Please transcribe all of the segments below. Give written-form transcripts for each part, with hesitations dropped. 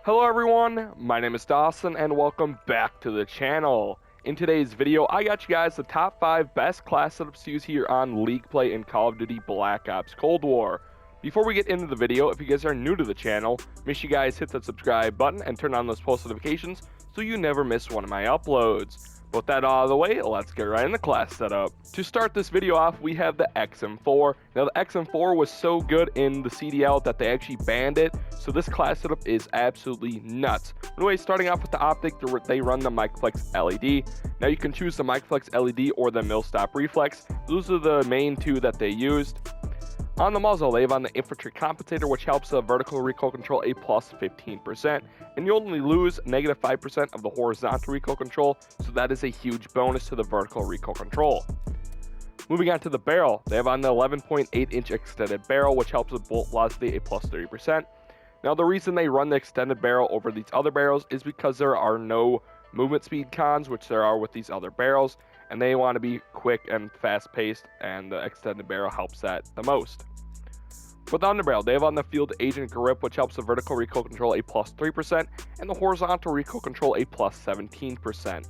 Hello everyone, my name is Dawson and welcome back to the channel. In today's video, I got you guys the top 5 best class setups to use here on League Play in Call of Duty Black Ops Cold War. Before we get into the video, if you guys are new to the channel, make sure you guys hit that subscribe button and turn on those post notifications so you never miss one of my uploads. With that out of the way, let's get right into class setup. To start this video off, we have the XM4. Now the XM4 was so good in the CDL that they actually banned it, so this class setup is absolutely nuts. Anyway, starting off with the optic, they run the Microflex LED. Now you can choose the Microflex LED or the Mill Stop Reflex. Those are the main two that they used. On the muzzle, they have on the infantry compensator, which helps the vertical recoil control a plus 15%, and you only lose negative 5% of the horizontal recoil control, so that is a huge bonus to the vertical recoil control. Moving on to the barrel, they have on the 11.8-inch extended barrel, which helps with bullet velocity a plus 30%. Now the reason they run the extended barrel over these other barrels is because there are no movement speed cons, which there are with these other barrels, and they want to be quick and fast paced, and the extended barrel helps that the most. For the underbarrel, they have on the field agent grip, which helps the vertical recoil control a plus 3%, and the horizontal recoil control a plus 17%.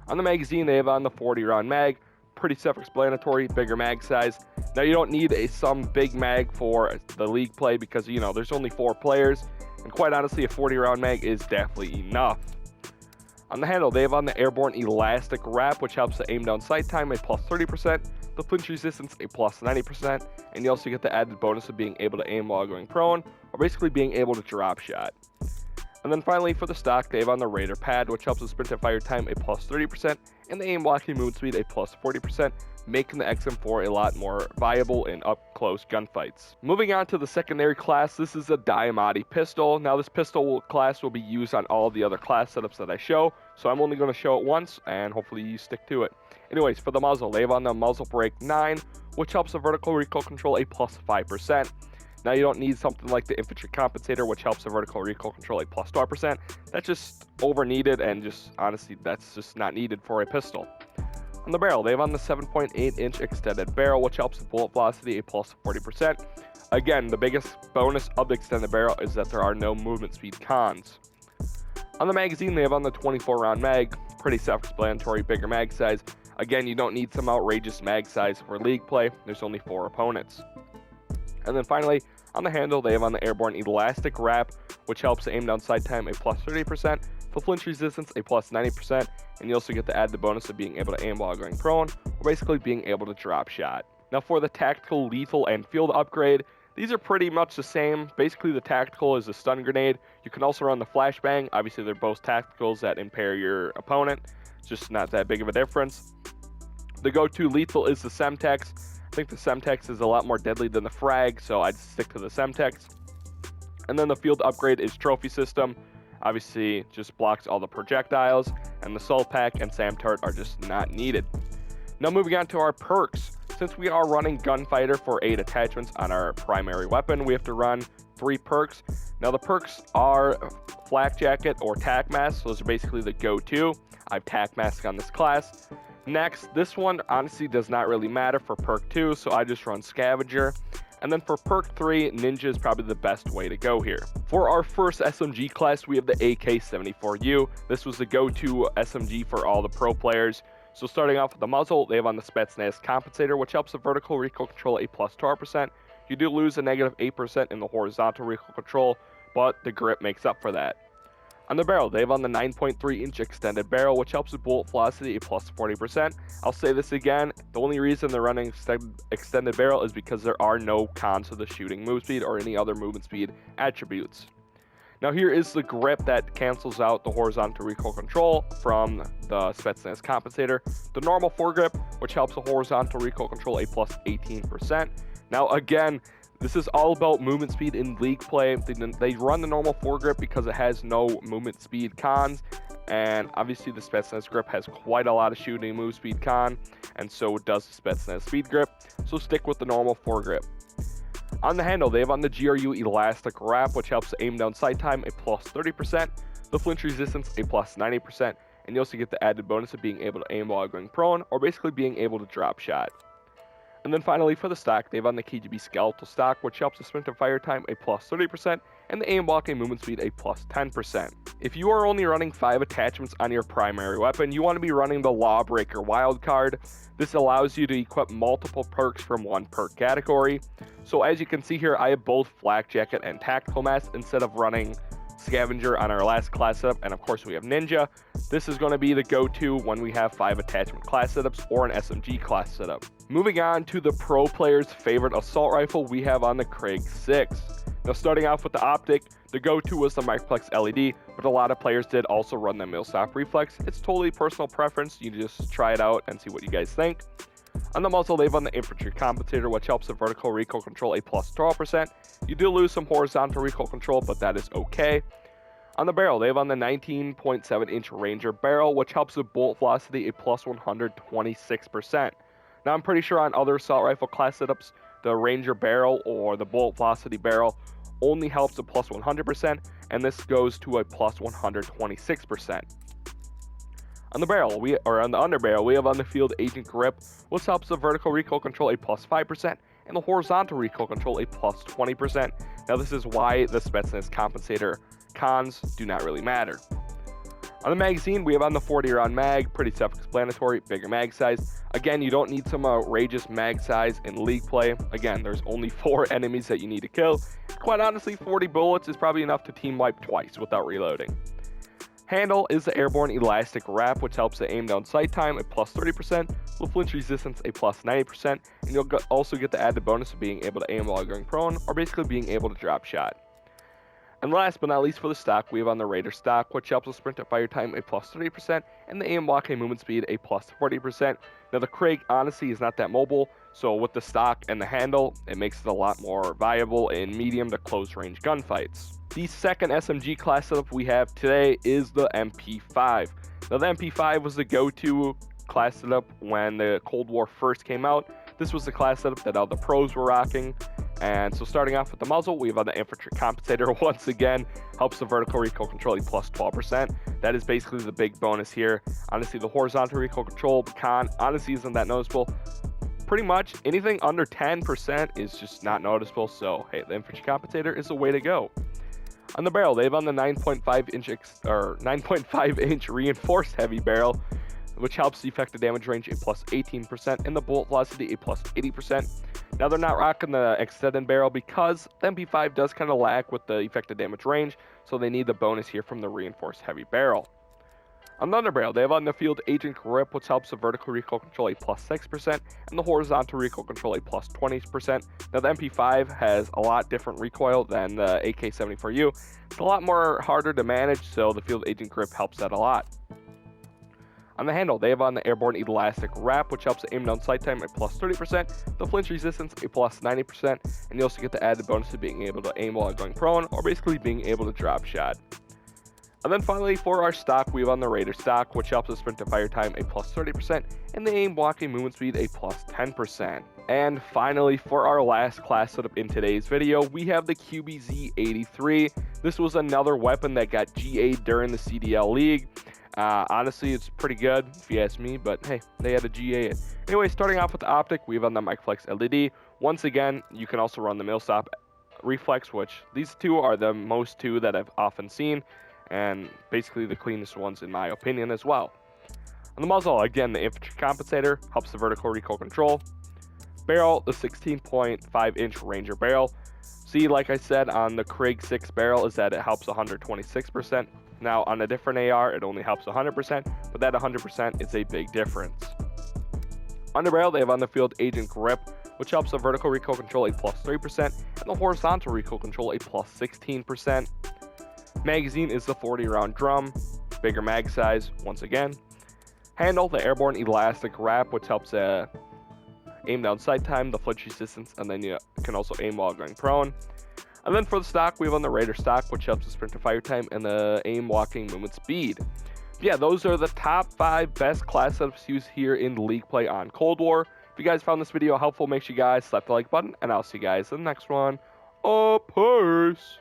On the magazine, they have on the 40 round mag, pretty self-explanatory, bigger mag size. Now you don't need some big mag for the league play because, you know, there's only 4 players, and quite honestly, a 40 round mag is definitely enough. On the handle, they have on the airborne elastic wrap, which helps the aim down sight time a plus 30%, the flinch resistance a plus 90%, and you also get the added bonus of being able to aim while going prone, or basically being able to drop shot. And then finally, for the stock, they have on the radar pad, which helps the sprint and fire time a plus 30%, and the aim blocking movement speed a plus 40%, making the XM4 a lot more viable in up-close gunfights. Moving on to the secondary class, this is a Diamatti pistol. Now this pistol class will be used on all of the other class setups that I show, so I'm only going to show it once, and hopefully you stick to it. Anyways, for the muzzle, they have on the muzzle brake 9, which helps the vertical recoil control a plus 5%. Now you don't need something like the infantry compensator, which helps the vertical recoil control a plus 12%. That's just over needed, and just honestly, that's just not needed for a pistol. On the barrel, they have on the 7.8-inch extended barrel, which helps the bullet velocity a plus 40%. Again, the biggest bonus of the extended barrel is that there are no movement speed cons. On the magazine, they have on the 24 round mag, pretty self-explanatory, bigger mag size. Again, you don't need some outrageous mag size for league play, there's only 4 opponents. And then finally, on the handle, they have on the airborne elastic wrap, which helps the aim down sight time a plus 30%, for flinch resistance a plus 90%, and you also get the added bonus of being able to aim while going prone, or basically being able to drop shot. Now for the tactical, lethal, and field upgrade, these are pretty much the same. Basically the tactical is a stun grenade. You can also run the flashbang. Obviously they're both tacticals that impair your opponent. It's just not that big of a difference. The go-to lethal is the Semtex. I think the Semtex is a lot more deadly than the frag, so I'd stick to the Semtex. And then the field upgrade is trophy system. Obviously just blocks all the projectiles, and the Soul Pack and Sam Turret are just not needed. Now moving on to our perks. Since we are running Gunfighter for 8 attachments on our primary weapon, we have to run 3 perks. Now the perks are Flak Jacket or Tac Mask. Those are basically the go-to. I have Tac Mask on this class. Next, this one honestly does not really matter for perk 2, so I just run Scavenger. And then for perk 3, Ninja is probably the best way to go here. For our first SMG class, we have the AK-74U. This was the go-to SMG for all the pro players. So starting off with the muzzle, they have on the Spetsnaz compensator, which helps the vertical recoil control a plus 12%. You do lose a negative 8% in the horizontal recoil control, but the grip makes up for that. On the barrel, they have on the 9.3-inch extended barrel, which helps with bullet velocity a plus 40%. I'll say this again, the only reason they're running extended barrel is because there are no cons to the shooting move speed or any other movement speed attributes. Now here is the grip that cancels out the horizontal recoil control from the Spetsnaz compensator. The normal foregrip, which helps the horizontal recoil control a plus 18%. Now again, this is all about movement speed in league play. They run the normal foregrip because it has no movement speed cons, and obviously the Spetsnaz grip has quite a lot of shooting move speed con, and so does the Spetsnaz speed grip, so stick with the normal foregrip. On the handle, they have on the GRU elastic wrap, which helps aim down sight time a plus 30%, the flinch resistance a plus 90%, and you also get the added bonus of being able to aim while going prone, or basically being able to drop shot. And then finally for the stock, they have on the KGB skeletal stock, which helps the sprint and fire time a plus 30%, and the aim walking movement speed a plus 10%. If you are only running 5 attachments on your primary weapon, you want to be running the Lawbreaker wildcard. This allows you to equip multiple perks from one perk category. So as you can see here, I have both Flak Jacket and Tactical Mask instead of running Scavenger on our last class setup, and of course we have Ninja. This is going to be the go-to when we have 5 attachment class setups or an SMG class setup. Moving on to the pro player's favorite assault rifle, we have on the Krig 6. Now starting off with the optic, the go-to was the Microplex LED, but a lot of players did also run the Millstop Reflex. It's totally personal preference, you just try it out and see what you guys think. On the muzzle, they've on the infantry compensator, which helps the vertical recoil control a plus 12%. You do lose some horizontal recoil control, but that is okay. On the barrel, they have on the 19.7-inch Ranger barrel, which helps with bullet velocity a plus 126%. Now, I'm pretty sure on other assault rifle class setups, the Ranger barrel or the bullet velocity barrel only helps a plus 100%, and this goes to a plus 126%. On the barrel, on the underbarrel, we have on the field Agent Grip, which helps the vertical recoil control a plus 5%, and the horizontal recoil control a plus 20%. Now this is why the Spetsnaz compensator cons do not really matter. On the magazine, we have on the 40 round mag, pretty self-explanatory, bigger mag size. Again, you don't need some outrageous mag size in league play. Again, there's only 4 enemies that you need to kill. Quite honestly, 40 bullets is probably enough to team wipe twice without reloading. Handle is the airborne elastic wrap, which helps the aim down sight time a plus 30%, with flinch resistance a plus 90%, and you'll also get the added bonus of being able to aim while going prone, or basically being able to drop shot. And last but not least for the stock, we have on the Raider stock, which helps with sprint at fire time a plus 30%, and the aim walk and movement speed a plus 40%. Now the Krig honestly is not that mobile, so with the stock and the handle, it makes it a lot more viable in medium to close range gunfights. The second SMG class setup we have today is the MP5. Now the MP5 was the go-to class setup when the Cold War first came out. This was the class setup that all the pros were rocking. And so starting off with the muzzle, we have on the infantry compensator, once again, helps the vertical recoil control a plus 12%. That is basically the big bonus here. Honestly, the horizontal recoil control, the con, honestly isn't that noticeable. Pretty much anything under 10% is just not noticeable, so hey, the infantry compensator is the way to go. On the barrel, they have on the 9.5-inch reinforced heavy barrel, which helps the effective damage range a plus 18% and the bullet velocity a plus 80%. Now they're not rocking the extended barrel because the MP5 does kind of lack with the effective damage range, so they need the bonus here from the reinforced heavy barrel. On the underbarrel, they have on the field Agent Grip, which helps the vertical recoil control a plus 6% and the horizontal recoil control a plus 20%. Now the MP5 has a lot different recoil than the AK-74U. It's a lot more harder to manage, so the field Agent Grip helps that a lot. On the handle, they have on the airborne elastic wrap, which helps aim down sight time at plus 30%, the flinch resistance a plus 90%, and you also get the added bonus of being able to aim while going prone, or basically being able to drop shot. And then finally, for our stock, we have on the Raider stock, which helps us sprint to fire time a plus 30%, and the aim blocking movement speed a plus 10%. And finally, for our last class setup in today's video, we have the QBZ-83. This was another weapon that got GA'd during the CDL League. Honestly, it's pretty good if you ask me, but hey, they had a GA it. Anyway, starting off with the optic, we have on the Microplex LED. Once again, you can also run the Millstop Reflex, which these two are the most two that I've often seen, and basically the cleanest ones in my opinion as well. On the muzzle, again, the infantry compensator helps the vertical recoil control. Barrel, the 16.5-inch Ranger barrel. See, like I said on the Krig 6 barrel, is that it helps 126%. Now, on a different AR, it only helps 100%, but that 100% is a big difference. On the barrel, they have on the field Agent Grip, which helps the vertical recoil control a plus 3%, and the horizontal recoil control a plus 16%. Magazine is the 40 round drum, bigger mag size, once again. Handle, the airborne elastic wrap, which helps aim down sight time, the flinch resistance, and then you can also aim while going prone. And then for the stock, we have on the Raider stock, which helps the sprint to fire time and the aim walking movement speed. Yeah, those are the top 5 best class setups used here in League play on Cold War. If you guys found this video helpful, make sure you guys slap the like button, and I'll see you guys in the next one. Peace!